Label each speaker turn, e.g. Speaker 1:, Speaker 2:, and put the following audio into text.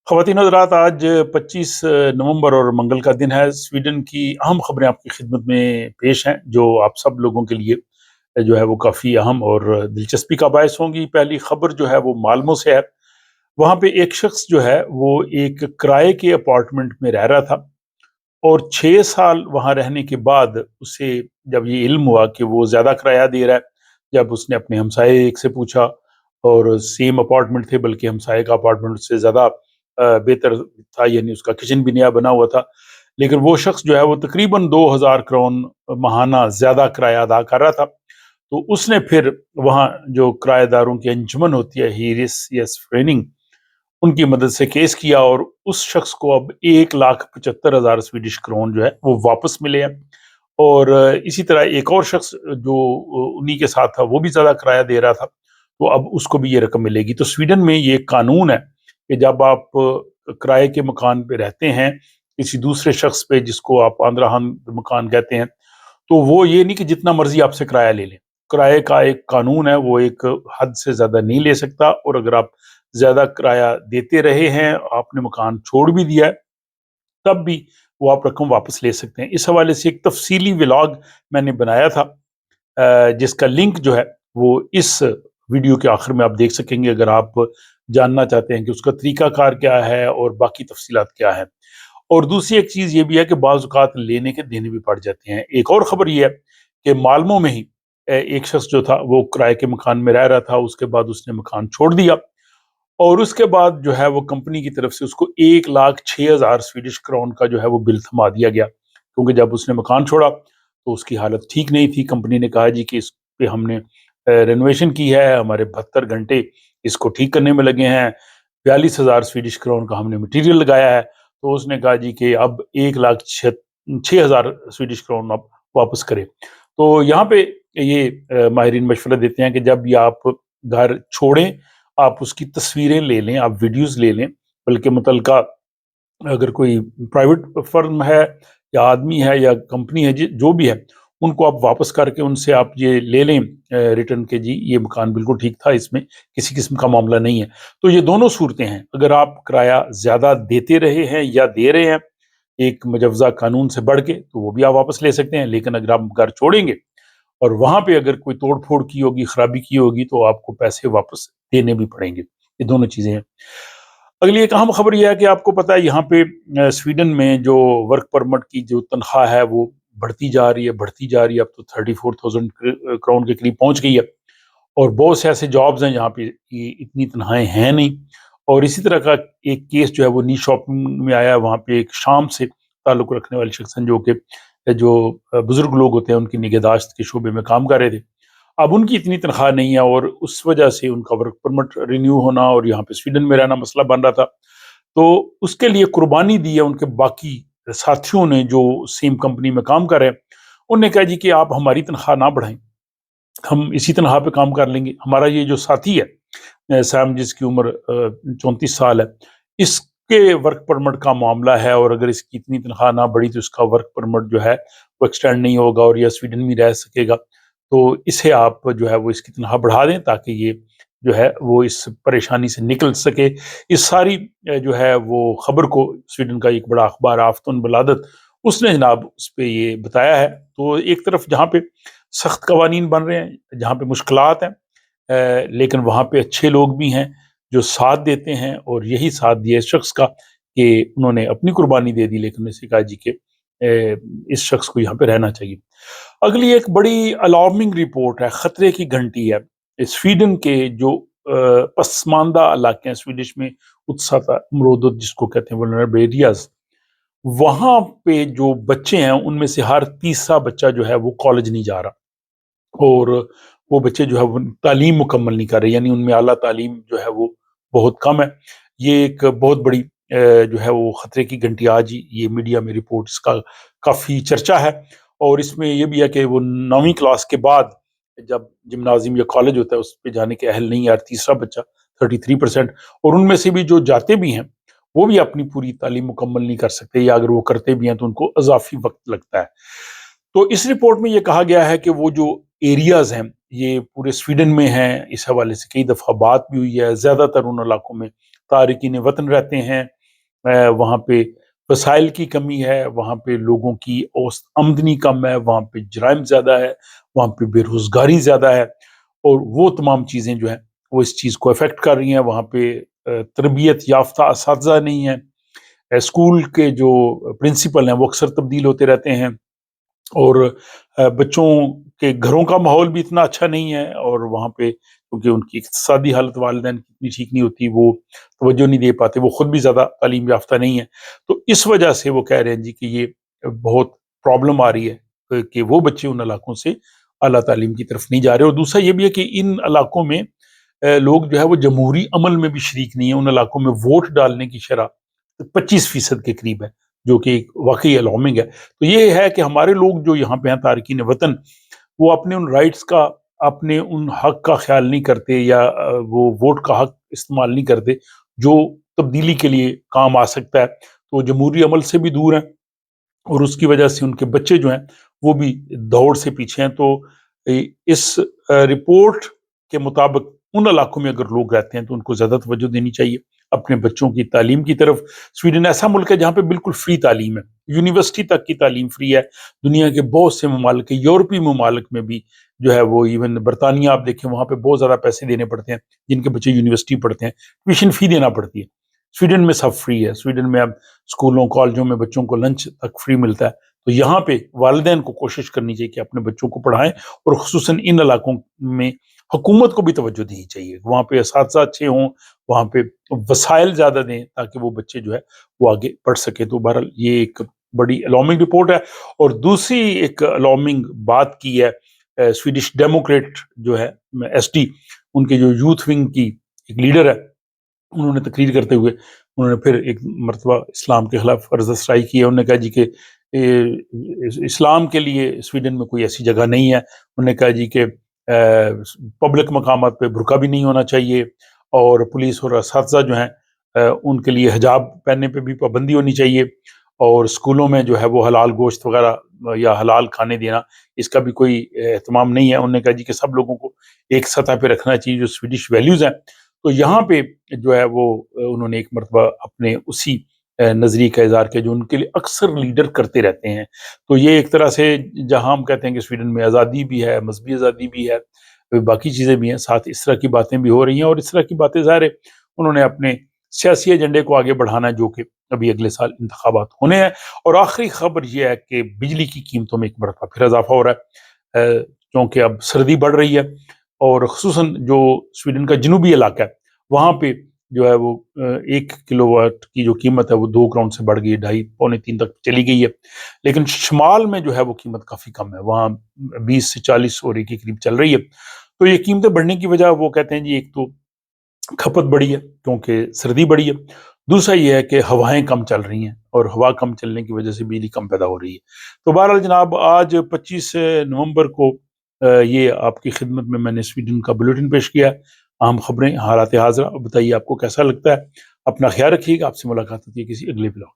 Speaker 1: ख़वातीन हज़रात, आज 25 नवंबर और मंगल का दिन है। स्वीडन की अहम खबरें आपकी खिदमत में पेश हैं, जो आप सब लोगों के लिए जो है वो काफ़ी अहम और दिलचस्पी का बायस होंगी। पहली खबर जो है वो माल्मो से है। वहाँ पे एक शख्स जो है वो एक किराए के अपार्टमेंट में रह रहा था और 6 साल वहाँ रहने के बाद उसे जब ये इल्म हुआ कि वो ज़्यादा किराया दे रहा है, जब उसने अपने हमसाए एक से पूछा और सेम अपार्टमेंट थे, बल्कि हमसाए का अपार्टमेंट उससे ज़्यादा बेहतर था, यानी उसका किचन भी नया बना हुआ था। लेकिन वो शख्स जो है वो तकरीबन 2000 क्रोन माहाना ज़्यादा किराया अदा कर रहा था। तो उसने फिर वहाँ जो किराएदारों की अंजुमन होती है, हिरिस ट्रेनिंग, उनकी मदद से केस किया और उस शख्स को अब 1,75,000 स्वीडिश क्रोन जो है वो वापस मिले हैं। और इसी तरह एक और शख्स जो उन्हीं के साथ था, वो भी ज़्यादा किराया दे रहा था, तो अब उसको भी ये रकम मिलेगी। तो स्वीडन में ये कानून है कि जब आप किराए के मकान पे रहते हैं, किसी दूसरे शख्स पे, जिसको आप आंद्राहान मकान कहते हैं, तो वो ये नहीं कि जितना मर्जी आपसे किराया ले लें। किराए का एक कानून है, वो एक हद से ज़्यादा नहीं ले सकता, और अगर आप ज़्यादा किराया देते रहे हैं, आपने मकान छोड़ भी दिया है, तब भी वो आप रकम वापस ले सकते हैं। इस हवाले से एक तफसीली व्लॉग मैंने बनाया था, जिसका लिंक जो है वो इस वीडियो के आखिर में आप देख सकेंगे, अगर आप जानना चाहते हैं कि उसका तरीकाकार क्या है और बाकी तफसीलात क्या है। और दूसरी एक चीज़ ये भी है कि बाज़ औक़ात लेने के देने भी पड़ जाते हैं। एक और ख़बर ये है कि माल्मो में ही एक शख्स जो था वो किराए के मकान में रह रहा था, उसके बाद उसने मकान छोड़ दिया और उसके बाद जो है वो कंपनी की तरफ से उसको 1,06,000 स्वीडिश क्राउन का जो है वो बिल थमा दिया गया। क्योंकि जब उसने मकान छोड़ा तो उसकी हालत ठीक नहीं थी। कंपनी ने कहा जी कि इस पे हमने रेनोवेशन की है, हमारे 72 घंटे इसको ठीक करने में लगे हैं, 42,000 स्वीडिश क्राउन का हमने मटीरियल लगाया है। तो उसने कहा जी कि अब 1,06,000 स्वीडिश क्राउन आप वापस करें। तो यहाँ पे ये माहिरीन मशवरा देते हैं कि जब ये आप घर छोड़ें, आप उसकी तस्वीरें ले लें, आप वीडियोज़ ले लें, बल्कि मुतल्लिका अगर कोई प्राइवेट फर्म है या आदमी है या कंपनी है, जो भी है, उनको आप वापस करके उनसे आप ये ले लें रिटर्न के, जी ये मकान बिल्कुल ठीक था, इसमें किसी किस्म का मामला नहीं है। तो ये दोनों सूरतें हैं, अगर आप किराया ज़्यादा देते रहे हैं या दे रहे हैं एक मुजवज़ा कानून से बढ़ के, तो वो भी आप वापस ले सकते हैं। लेकिन अगर आप घर छोड़ेंगे और वहाँ पे अगर कोई तोड़-फोड़ की होगी, खराबी की होगी, तो आपको पैसे वापस देने भी पड़ेंगे। ये दोनों चीज़ें हैं। अगली एक अहम खबर ये है कि आपको पता है यहाँ पे स्वीडन में जो वर्क परमिट की जो तनख्वाह है वो बढ़ती जा रही है, बढ़ती जा रही है। अब तो 34,000 क्राउन के करीब पहुँच गई है और बहुत से ऐसे जॉब्स हैं जहाँ पे ये इतनी तनख्वाहें हैं नहीं। और इसी तरह का एक केस जो है वो नी शॉपिंग में आया है। वहाँ पे एक शाम से ताल्लुक़ रखने वाले शख्स हैं, जो बुज़ुर्ग लोग होते हैं, उनकी निगहदाश्त के शोबे में काम कर रहे थे। अब उनकी इतनी तनख्वाह नहीं है और उस वजह से उनका वर्क परमिट रिन्यू होना और यहाँ पे स्वीडन में रहना मसला बन रहा था। तो उसके लिए कुर्बानी दी है उनके बाकी साथियों ने, जो सेम कंपनी में काम कर रहे हैं। उन्होंने कहा जी कि आप हमारी तनख्वाह ना बढ़ाएं, हम इसी तनख्वाह पे काम कर लेंगे। हमारा ये जो साथी है सैम, जिसकी उम्र 34 साल है, इसके वर्क परमिट का मामला है और अगर इसकी इतनी तनख्वाह ना बढ़ी तो इसका वर्क परमिट जो है वो एक्सटेंड नहीं होगा और यह स्वीडन में रह सकेगा। तो इसे आप जो है वो इसकी तनख्वाह बढ़ा दें, ताकि ये जो है वो इस परेशानी से निकल सके। इस सारी जो है वो खबर को स्वीडन का एक बड़ा अखबार आफ़तुन बलादत, उसने जनाब उस पे ये बताया है। तो एक तरफ जहाँ पे सख्त कवानीन बन रहे हैं, जहाँ पे मुश्किलात हैं, लेकिन वहाँ पे अच्छे लोग भी हैं जो साथ देते हैं, और यही साथ दिया इस शख्स का कि उन्होंने अपनी कुर्बानी दे दी, लेकिन उन्होंने कहा जी कि इस शख्स को यहाँ पे रहना चाहिए। अगली एक बड़ी अलार्मिंग रिपोर्ट है, खतरे की घंटी है। स्वीडन के जो पसमानदा इलाके हैं, स्वीडिश में उत्साह अमरोदोत जिसको कहते हैं, वल्नरेबल एरियाज, वहाँ पे जो बच्चे हैं उनमें से हर तीसरा बच्चा जो है वो कॉलेज नहीं जा रहा, और वो बच्चे जो है वो तालीम मुकम्मल नहीं कर रहे, यानी उनमें आला तालीम जो है वो बहुत कम है। ये एक बहुत बड़ी जो है वो खतरे की घंटी, आज ही ये मीडिया में रिपोर्ट इसका काफ़ी चर्चा है। और इसमें ये भी है कि वो 9वीं क्लास के बाद जब जिम्नाजियम या कॉलेज होता है उस पे जाने के अहल नहीं है, तीसरा बच्चा 33%, और उनमें से भी जो जाते भी हैं वो भी अपनी पूरी तालीम मुकम्मल नहीं कर सकते, या अगर वो करते भी हैं तो उनको अज़ाफ़ी वक्त लगता है। तो इस रिपोर्ट में ये कहा गया है कि वो जो एरियाज हैं ये पूरे स्वीडन में हैं। इस हवाले से कई दफ़ा बात भी हुई है। ज़्यादातर उन इलाकों में तारिकीन वतन रहते हैं, وہاں پہ وسائل کی کمی ہے، وہاں پہ لوگوں کی اوسط آمدنی کم ہے، وہاں پہ جرائم زیادہ ہے، وہاں پہ بے روزگاری زیادہ ہے، اور وہ تمام چیزیں جو ہیں وہ اس چیز کو افیکٹ کر رہی ہیں۔ وہاں پہ تربیت یافتہ اساتذہ نہیں ہیں، اسکول کے جو پرنسپل ہیں وہ اکثر تبدیل ہوتے رہتے ہیں، اور بچوں کے گھروں کا ماحول بھی اتنا اچھا نہیں ہے، اور وہاں پہ کیونکہ ان کی اقتصادی حالت والدین کی اتنی ٹھیک نہیں ہوتی، وہ توجہ نہیں دے پاتے، وہ خود بھی زیادہ تعلیم یافتہ نہیں ہے، تو اس وجہ سے وہ کہہ رہے ہیں جی کہ یہ بہت پرابلم آ رہی ہے کہ وہ بچے ان علاقوں سے اعلیٰ تعلیم کی طرف نہیں جا رہے۔ اور دوسرا یہ بھی ہے کہ ان علاقوں میں لوگ جو ہے وہ جمہوری عمل میں بھی شریک نہیں ہیں، ان علاقوں میں ووٹ ڈالنے کی شرح 25% کے قریب ہے، جو کہ ایک واقعی الارمنگ ہے۔ تو یہ ہے کہ ہمارے لوگ جو یہاں پہ ہیں تارکین وطن، وہ اپنے ان رائٹس کا، اپنے ان حق کا خیال نہیں کرتے، یا وہ ووٹ کا حق استعمال نہیں کرتے جو تبدیلی کے لیے کام آ سکتا ہے، تو جمہوری عمل سے بھی دور ہیں، اور اس کی وجہ سے ان کے بچے جو ہیں وہ بھی دوڑ سے پیچھے ہیں۔ تو اس رپورٹ کے مطابق ان علاقوں میں اگر لوگ رہتے ہیں تو ان کو زیادہ توجہ دینی چاہیے اپنے بچوں کی تعلیم کی طرف۔ سویڈن ایسا ملک ہے جہاں پہ بالکل فری تعلیم ہے، یونیورسٹی تک کی تعلیم فری ہے۔ دنیا کے بہت سے ممالک، یورپی ممالک میں بھی جو ہے وہ، ایون برطانیہ آپ دیکھیں، وہاں پہ بہت زیادہ پیسے دینے پڑتے ہیں جن کے بچے یونیورسٹی پڑھتے ہیں، ٹیوشن فی دینا پڑتی ہے۔ سویڈن میں سب فری ہے، سویڈن میں اب اسکولوں کالجوں میں بچوں کو لنچ تک فری ملتا ہے۔ تو یہاں پہ والدین کو کوشش کرنی چاہیے کہ اپنے بچوں کو پڑھائیں، اور خصوصاً ان علاقوں میں حکومت کو بھی توجہ دینی چاہیے، وہاں پہ اساتذہ اچھے ہوں، وہاں پہ وسائل زیادہ دیں تاکہ وہ بچے جو ہے وہ آگے پڑھ سکے۔ تو بہرحال یہ ایک بڑی الارمنگ رپورٹ ہے۔ اور دوسری ایک الارمنگ بات کی ہے سویڈش ڈیموکریٹ جو ہے ایس ٹی، ان کے جو یوتھ ونگ کی ایک لیڈر ہے، انہوں نے تقریر کرتے ہوئے انہوں نے پھر ایک مرتبہ اسلام کے خلاف عرض اسرائی کی ہے۔ انہوں نے کہا جی کہ اسلام کے لیے سویڈن میں کوئی ایسی جگہ نہیں ہے۔ انہوں نے کہا جی کہ پبلک مقامات پہ برقع بھی نہیں ہونا چاہیے، اور پولیس اور اساتذہ جو ہیں ان کے لیے حجاب پہننے پہ بھی پابندی ہونی چاہیے، اور اسکولوں میں جو ہے وہ حلال گوشت وغیرہ یا حلال کھانے دینا، اس کا بھی کوئی اہتمام نہیں ہے۔ انہوں نے کہا جی کہ سب لوگوں کو ایک سطح پہ رکھنا چاہیے جو سویڈش ویلیوز ہیں۔ تو یہاں پہ جو ہے وہ انہوں نے ایک مرتبہ اپنے اسی نظریے کا اظہار کیا جو ان کے لیے اکثر لیڈر کرتے رہتے ہیں۔ تو یہ ایک طرح سے، جہاں ہم کہتے ہیں کہ سویڈن میں آزادی بھی ہے، مذہبی آزادی بھی ہے، باقی چیزیں بھی ہیں، ساتھ اس طرح کی باتیں بھی ہو رہی ہیں، اور اس طرح کی باتیں ظاہر ہے انہوں نے اپنے سیاسی ایجنڈے کو آگے بڑھانا ہے، جو کہ ابھی اگلے سال انتخابات ہونے ہیں۔ اور آخری خبر یہ ہے کہ بجلی کی قیمتوں میں ایک مرتبہ پھر اضافہ ہو رہا ہے، کیونکہ اب سردی بڑھ رہی ہے، اور خصوصاً جو سویڈن کا جنوبی علاقہ ہے وہاں پہ جو ہے وہ 1 کلو واٹ کی جو قیمت ہے وہ 2 کرون سے بڑھ گئی ہے، 2.5 پونے 3 تک چلی گئی ہے۔ لیکن شمال میں جو ہے وہ قیمت کافی کم ہے، وہاں 20 سے 40 اور کے قریب چل رہی ہے۔ تو یہ قیمتیں بڑھنے کی وجہ وہ کہتے ہیں جی ایک تو کھپت بڑی ہے کیونکہ سردی بڑی ہے، دوسرا یہ ہے کہ ہوائیں کم چل رہی ہیں، اور ہوا کم چلنے کی وجہ سے بجلی کم پیدا ہو رہی ہے۔ تو بہرحال جناب، آج 25 نومبر کو یہ آپ کی خدمت میں نے سویڈن کا بلیٹن پیش کیا ہے، اہم خبریں، حالات حاضرہ۔ بتائیے آپ کو کیسا لگتا ہے؟ اپنا خیال رکھیے گا، آپ سے ملاقات ہوتی ہے کسی اگلے بلاگ۔